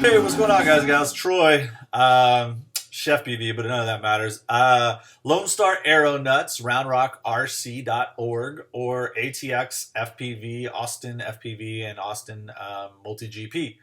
Hey, what's going on, guys and gals? Troy, CheFPV, but none of that matters. LoneStar AeroNuts, RoundRockRC.org, or ATX FPV, Austin FPV, and Austin MultiGP.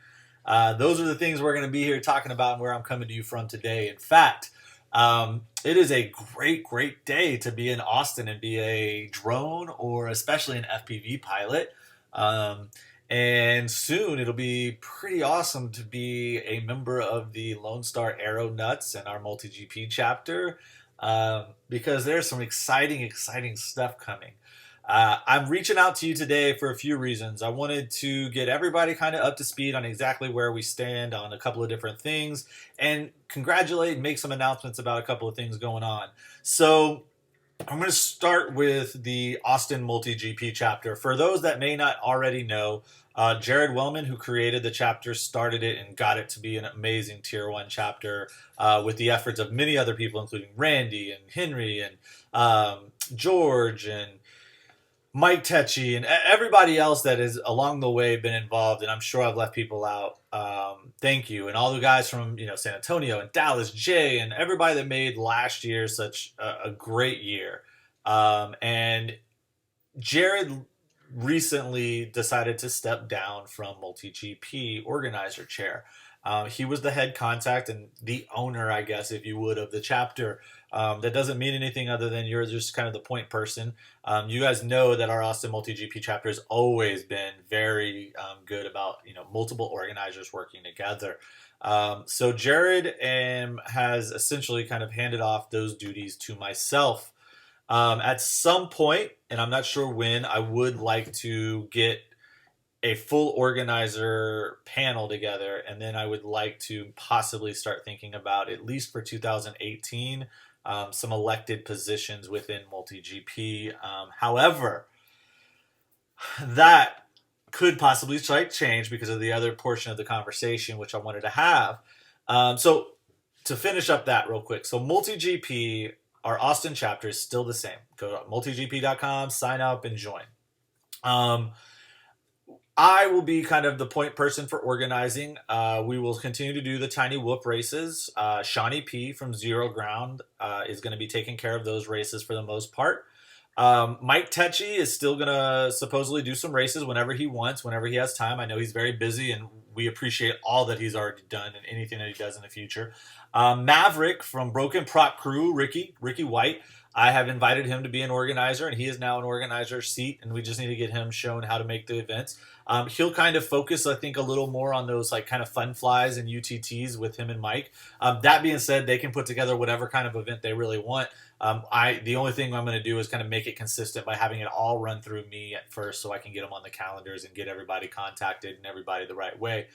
Those are the things we're going to be here talking about and where I'm coming to you from today. In fact, it is a great day to be in Austin and be a drone or especially an FPV pilot. Um, and soon it'll be pretty awesome to be a member of the Lone Star AeroNuts and our MultiGP chapter because there's some exciting stuff coming. I'm reaching out to you today for a few reasons. I wanted to get everybody kind of up to speed on exactly where we stand on a couple of different things and congratulate and make some announcements about a couple of things going on. So I'm going to start with the Austin MultiGP chapter. For those that may not already know, Jared Wellman, who created the chapter, started it and got it to be an amazing Tier 1 chapter with the efforts of many other people, including Randy and Henry and George and Mike Tetchy and everybody else that has along the way been involved, and I'm sure I've left people out. Thank you, and all the guys from San Antonio and Dallas, Jay, and everybody that made last year such a great year. And Jared recently decided to step down from MultiGP organizer chair. He was the head contact and the owner, I guess, if you would, of the chapter. That doesn't mean anything other than you're just kind of the point person. You guys know that our Austin MultiGP chapter has always been very good about multiple organizers working together. So Jared has essentially kind of handed off those duties to myself. At some point, and I'm not sure when, I would like to get a full organizer panel together, and then I would like to possibly start thinking about, at least for 2018, some elected positions within MultiGP. However, that could possibly change because of the other portion of the conversation which I wanted to have. So to finish up that real quick, so MultiGP, our Austin chapter, is still the same. Go to multigp.com, sign up, and join. I will be kind of the point person for organizing. We will continue to do the tiny whoop races. Shawnee P from Zero Ground is going to be taking care of those races for the most part. Mike Tetchy is still going to supposedly do some races whenever he wants, whenever he has time. I know he's very busy, and we appreciate all that he's already done and anything that he does in the future. Maverick from Broken Prop Crew, Ricky White, I have invited him to be an organizer, and he is now an organizer seat, and we just need to get him shown how to make the events. He'll kind of focus, I think, a little more on those like kind of fun flies and UTTs with him and Mike. That being said, they can put together whatever kind of event they really want. The only thing I'm going to do is kind of make it consistent by having it all run through me at first, so I can get them on the calendars and get everybody contacted and everybody the right way.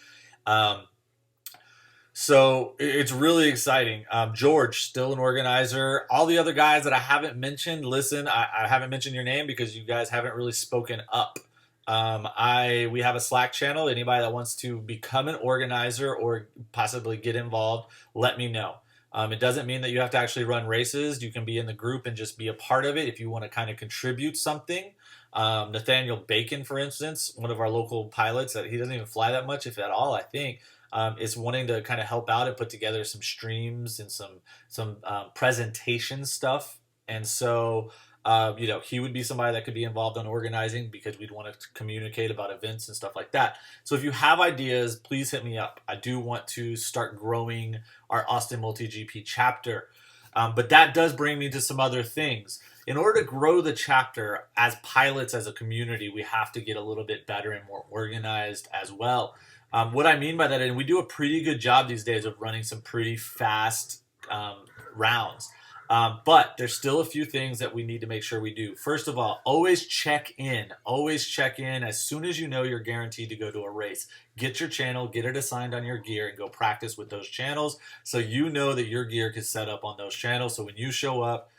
So it's really exciting. George, still an organizer. All the other guys that I haven't mentioned, listen, I haven't mentioned your name because you guys haven't really spoken up. We have a Slack channel. Anybody that wants to become an organizer or possibly get involved, let me know. It doesn't mean that you have to actually run races. You can be in the group and just be a part of it if you want to kind of contribute something. Nathaniel Bacon, for instance, one of our local pilots, that he doesn't even fly that much, if at all, I think, is wanting to kind of help out and put together some streams and some presentation stuff. And so he would be somebody that could be involved in organizing because we'd want to communicate about events and stuff like that. So if you have ideas, please hit me up. I do want to start growing our Austin MultiGP chapter. But that does bring me to some other things. In order to grow the chapter as pilots, as a community, we have to get a little bit better and more organized as well. What I mean by that, and we do a pretty good job these days of running some pretty fast rounds. But there's still a few things that we need to make sure we do. First of all, always check in. Always check in as soon as you know you're guaranteed to go to a race. Get your channel, get it assigned on your gear, and go practice with those channels so you know that your gear is set up on those channels. So when you show up,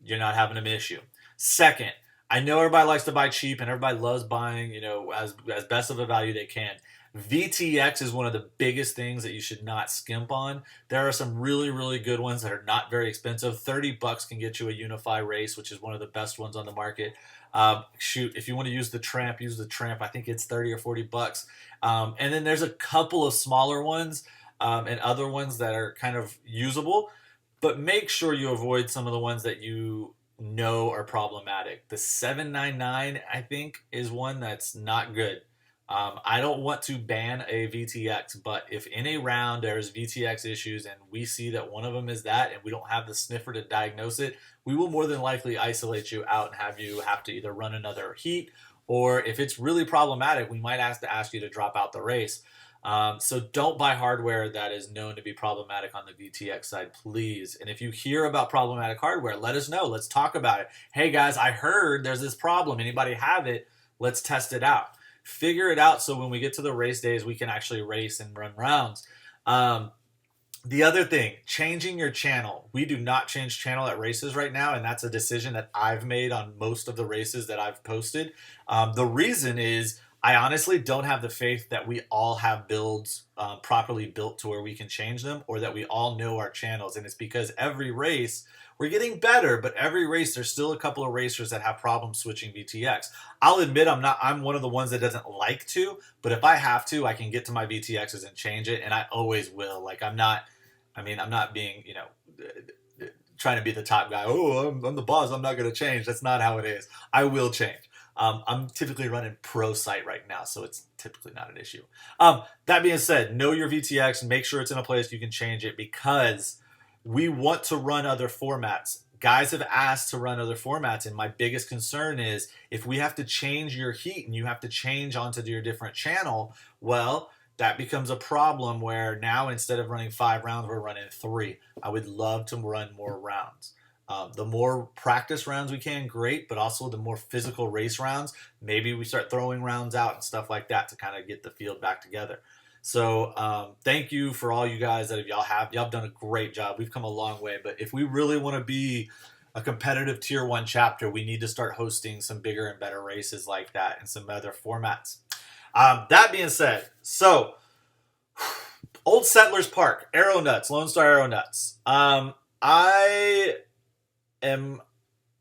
you're not having an issue. Second, I know everybody likes to buy cheap and everybody loves buying, as best of a value they can. VTX is one of the biggest things that you should not skimp on. There are some really good ones that are not very expensive. $30 can get you a Unify race, which is one of the best ones on the market. Shoot, if you want to use the Tramp, use the Tramp. I think it's 30 or 40 bucks. And then there's a couple of smaller ones and other ones that are kind of usable, but make sure you avoid some of the ones that you know are problematic. The 799, I think, is one that's not good. I don't want to ban a VTX, but if in a round there's VTX issues and we see that one of them is that and we don't have the sniffer to diagnose it, we will more than likely isolate you out and have you have to either run another heat, or if it's really problematic, we might have to ask you to drop out the race. So don't buy hardware that is known to be problematic on the VTX side, please. And if you hear about problematic hardware, let us know. Let's talk about it. Hey guys, I heard there's this problem. Anybody have it? Let's test it out. Figure it out so when we get to the race days, we can actually race and run rounds. The other thing, changing your channel. We do not change channel at races right now, and that's a decision that I've made on most of the races that I've posted. The reason is I honestly don't have the faith that we all have builds properly built to where we can change them, or that we all know our channels. And it's because every race, we're getting better, but every race, there's still a couple of racers that have problems switching VTX. I'll admit I'm one of the ones that doesn't like to, but if I have to, I can get to my VTXs and change it, and I always will. Like I'm not being, trying to be the top guy. Oh, I'm the boss, I'm not going to change. That's not how it is. I will change. I'm typically running Prosight right now, so it's typically not an issue. That being said, know your VTX and make sure it's in a place you can change it, because we want to run other formats. Guys have asked to run other formats, and my biggest concern is if we have to change your heat and you have to change onto your different channel, well, that becomes a problem where now instead of running 5 rounds, we're running 3. I would love to run more rounds. The more practice rounds we can, great, but also the more physical race rounds, maybe we start throwing rounds out and stuff like that to kind of get the field back together. So thank you for all you guys that y'all have done a great job. We've come a long way, but if we really want to be a competitive tier 1 chapter, we need to start hosting some bigger and better races like that and some other formats. That being said, so Old Settlers Park, AeroNuts, LoneStar AeroNuts. I am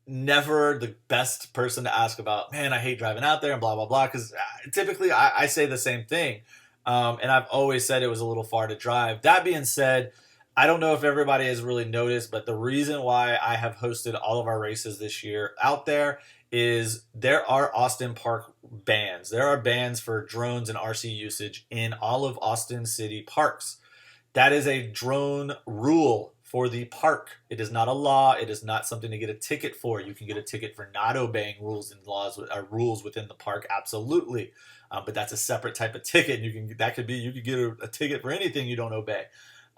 never the best person to ask about, man, I hate driving out there and blah, blah, blah, because typically I say the same thing. And I've always said it was a little far to drive. That being said, I don't know if everybody has really noticed, but the reason why I have hosted all of our races this year out there is there are Austin Park bans. There are bans for drones and RC usage in all of Austin City parks. That is a drone rule for the park. It is not a law. It is not something to get a ticket for. You can get a ticket for not obeying rules and laws or rules within the park, absolutely. But that's a separate type of ticket. You can get a ticket for anything you don't obey.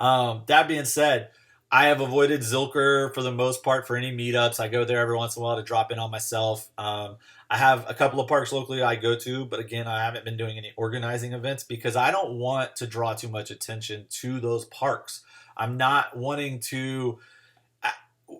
That being said, I have avoided Zilker for the most part for any meetups. I go there every once in a while to drop in on myself. I have a couple of parks locally I go to, but again, I haven't been doing any organizing events because I don't want to draw too much attention to those parks. I'm not wanting to.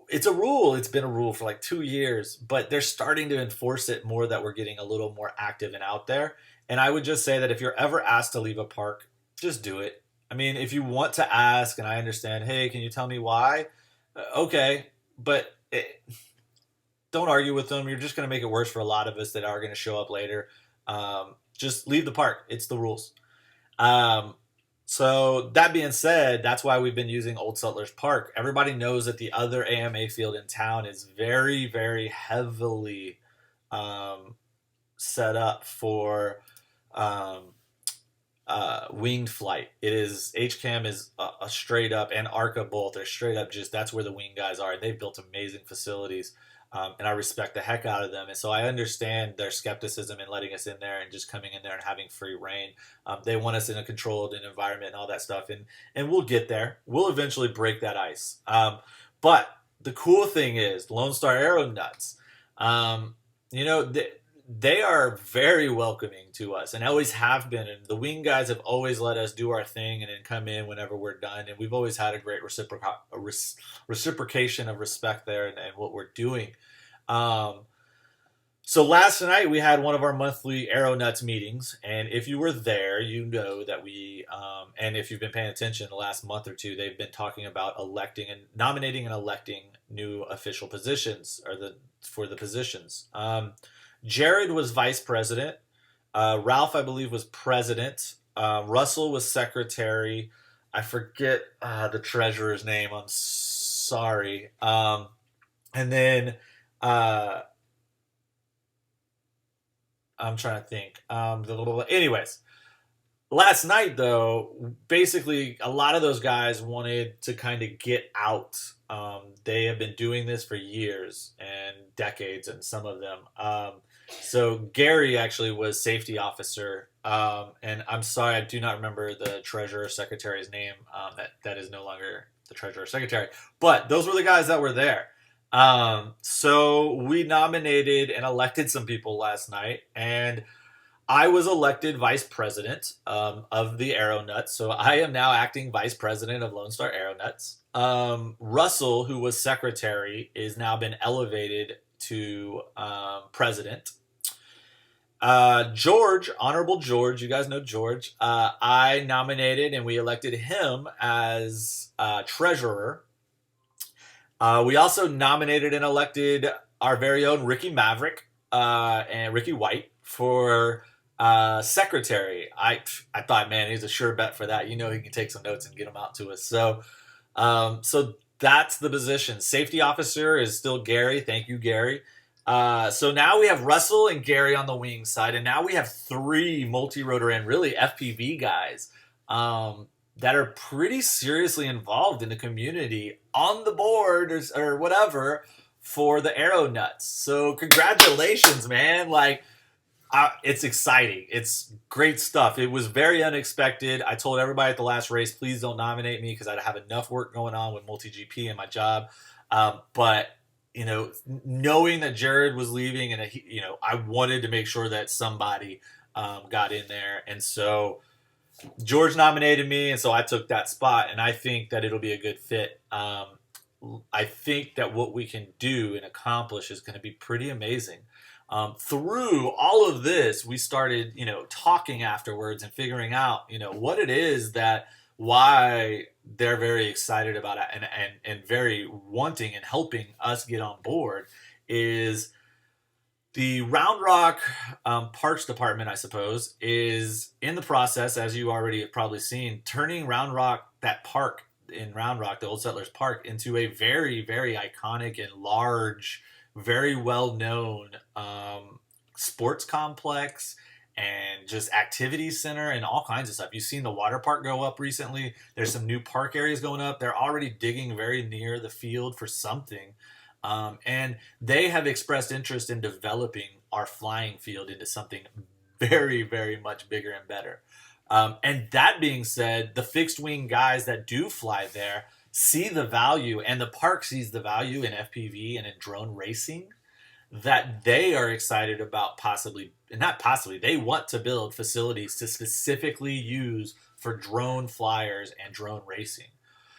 It's a rule. It's been a rule for like 2 years, but they're starting to enforce it more, that we're getting a little more active and out there. And I would just say that if you're ever asked to leave a park, just do it. I mean, if you want to ask, and I understand, hey, can you tell me why? Okay, but don't argue with them. You're just going to make it worse for a lot of us that are going to show up later. Just leave the park. It's the rules. So that being said, that's why we've been using Old Settlers Park. Everybody knows that the other AMA field in town is very, very heavily set up for winged flight. It is, HCAM is a straight up, and ARCA both are straight up, just that's where the wing guys are. They've built amazing facilities, and I respect the heck out of them. And so I understand their skepticism in letting us in there and just coming in there and having free reign. They want us in a controlled environment and all that stuff, and we'll get there. We'll eventually break that ice. But the cool thing is LoneStar AeroNuts, they are very welcoming to us and always have been. And the wing guys have always let us do our thing and then come in whenever we're done. And we've always had a great reciprocation of respect there and what we're doing. So last night we had one of our monthly AeroNuts meetings. And if you were there, you know that and if you've been paying attention the last month or two, they've been talking about nominating and electing new official positions for the positions. Jared was vice president. Ralph, I believe, was president. Russell was secretary. I forget the treasurer's name. I'm sorry. And then uh, I'm trying to think. Anyways, last night though, basically a lot of those guys wanted to kind of get out. They have been doing this for years and decades, and some of them. So Gary actually was safety officer, and I'm sorry, I do not remember the treasurer secretary's name. That is no longer the treasurer secretary, but those were the guys that were there. So we nominated and elected some people last night, and I was elected vice president of the AeroNuts. So I am now acting vice president of LoneStar AeroNuts. Russell, who was secretary, is now been elevated to president. George, Honorable George, you guys know George. I nominated and we elected him as treasurer. We also nominated and elected our very own Ricky Maverick and Ricky White for secretary. I thought, man, he's a sure bet for that. You know, he can take some notes and get them out to us. So that's the position. Safety officer is still Gary. Thank you, Gary. So now we have Russell and Gary on the wing side, and now we have 3 multi-rotor and really FPV guys that are pretty seriously involved in the community on the board or whatever for the AeroNuts. So congratulations, man. Like, it's exciting. It's great stuff. It was very unexpected. I told everybody at the last race, please don't nominate me because I have enough work going on with MultiGP and my job. But, you know, knowing that Jared was leaving and, you know, I wanted to make sure that somebody got in there. And so George nominated me, and so I took that spot, and I think that it'll be a good fit. I think that what we can do and accomplish is going to be pretty amazing. Through all of this, we started, you know, talking afterwards and figuring out, you know, what it is that why they're very excited about it and very wanting and helping us get on board is the Round Rock Parks Department, I suppose, is in the process, as you already have probably seen, turning Round Rock, that park in Round Rock, the Old Settlers Park, into a very, very iconic and large, very well-known sports complex and just activity center and all kinds of stuff. You've seen the water park go up recently. There's some new park areas going up. They're already digging very near the field for something. And they have expressed interest in developing our flying field into something very, very much bigger and better. And that being said, the fixed wing guys that do fly there see the value, and the park sees the value in FPV and in drone racing, that they are excited about they want to build facilities to specifically use for drone flyers and drone racing.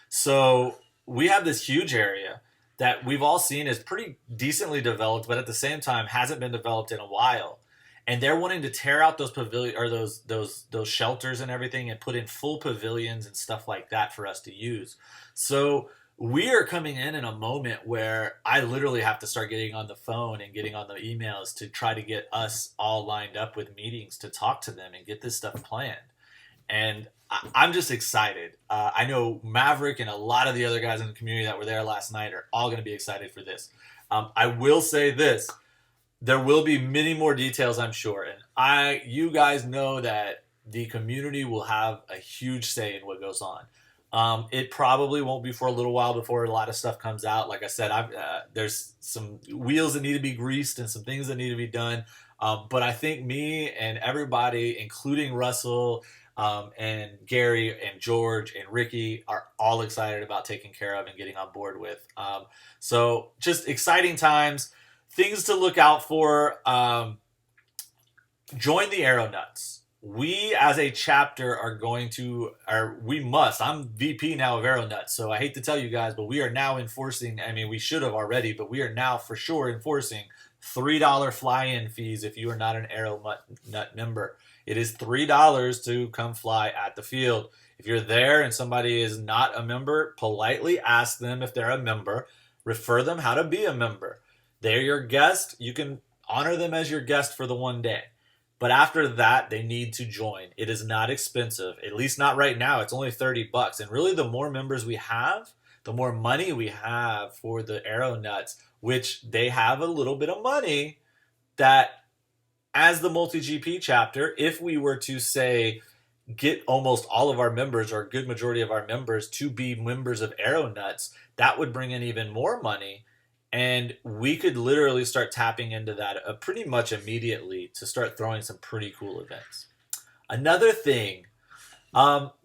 So we have this huge area that we've all seen is pretty decently developed, but at the same time hasn't been developed in a while. And they're wanting to tear out those pavilion or those shelters and everything and put in full pavilions and stuff like that for us to use. So we are coming in a moment where I literally have to start getting on the phone and getting on the emails to try to get us all lined up with meetings to talk to them and get this stuff planned. And I'm just excited. I know Maverick and a lot of the other guys in the community that were there last night are all going to be excited for this. I will say this. There will be many more details, I'm sure. And you guys know that the community will have a huge say in what goes on. It probably won't be for a little while before a lot of stuff comes out. Like I said, there's some wheels that need to be greased and some things that need to be done. But I think me and everybody, including Russell, and Gary and George and Ricky, are all excited about taking care of and getting on board with. So just exciting times, things to look out for. Join the AeroNuts. We as a chapter I'm VP now of AeroNuts, so I hate to tell you guys, but we are now enforcing, we should have already, but we are now for sure enforcing $3 fly-in fees if you are not an AeroNut member. It is $3 to come fly at the field. If you're there and somebody is not a member, politely ask them if they're a member. Refer them how to be a member. They're your guest. You can honor them as your guest for the one day. But after that, they need to join. It is not expensive, at least not right now. It's only $30. And really, the more members we have, the more money we have for the AeroNuts, which they have a little bit of money that, as the MultiGP chapter, if we were to say, get almost all of our members or a good majority of our members to be members of AeroNuts, that would bring in even more money. And we could literally start tapping into that pretty much immediately to start throwing some pretty cool events. Another thing,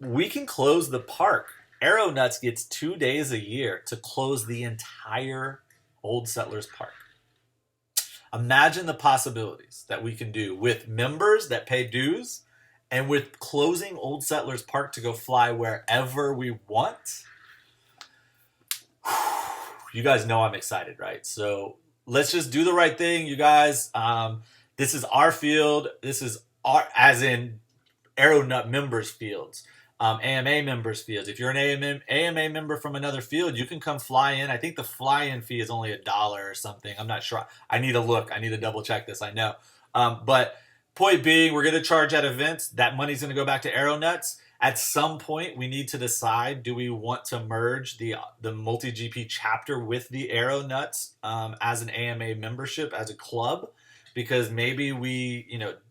we can close the park. AeroNuts gets 2 days a year to close the entire Old Settlers Park. Imagine the possibilities that we can do with members that pay dues and with closing Old Settlers Park to go fly wherever we want. You guys know I'm excited, right? So let's just do the right thing, you guys. This is our field. This is our, as in AeroNut members' fields, AMA members' fields. If you're an AMA member from another field, you can come fly in. I think the fly-in fee is only $1 or something. I'm not sure. I need to look. I need to double check this. I know. But point being, we're going to charge at events. That money's going to go back to AeroNuts. At some point, we need to decide, do we want to merge the MultiGP chapter with the AeroNuts as an AMA membership, as a club? Because maybe we,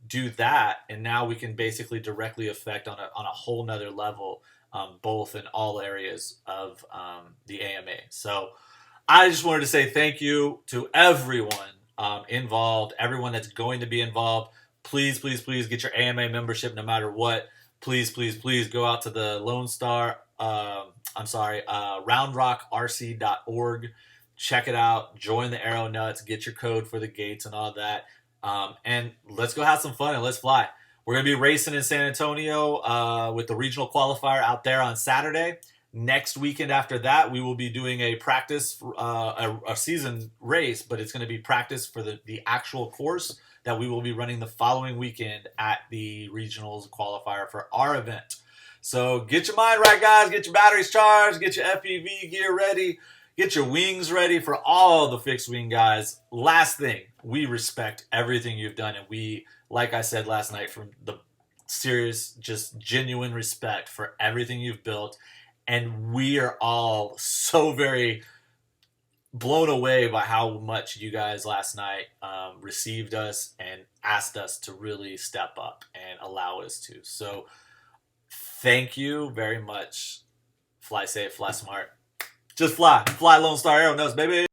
do that, and now we can basically directly affect on a whole nother level, both in all areas of the AMA. So I just wanted to say thank you to everyone involved, everyone that's going to be involved. Please, please, please get your AMA membership no matter what. Please, please, please go out to the LoneStar, roundrockrc.org. Check it out. Join the AeroNuts. Get your code for the gates and all that. And let's go have some fun and let's fly. We're going to be racing in San Antonio with the regional qualifier out there on Saturday. Next weekend after that, we will be doing a practice, a season race, but it's going to be practice for the actual course that we will be running the following weekend at the regionals qualifier for our event. So get your mind right, guys. Get your batteries charged. Get your FPV gear ready. Get your wings ready for all the fixed wing guys. Last thing, we respect everything you've done. And we, like I said last night, from the serious, just genuine respect for everything you've built. And we are all so very blown away by how much you guys last night received us and asked us to really step up and allow us to. So thank you very much. Fly safe, fly smart. Just fly. Fly LoneStar AeroNuts, baby.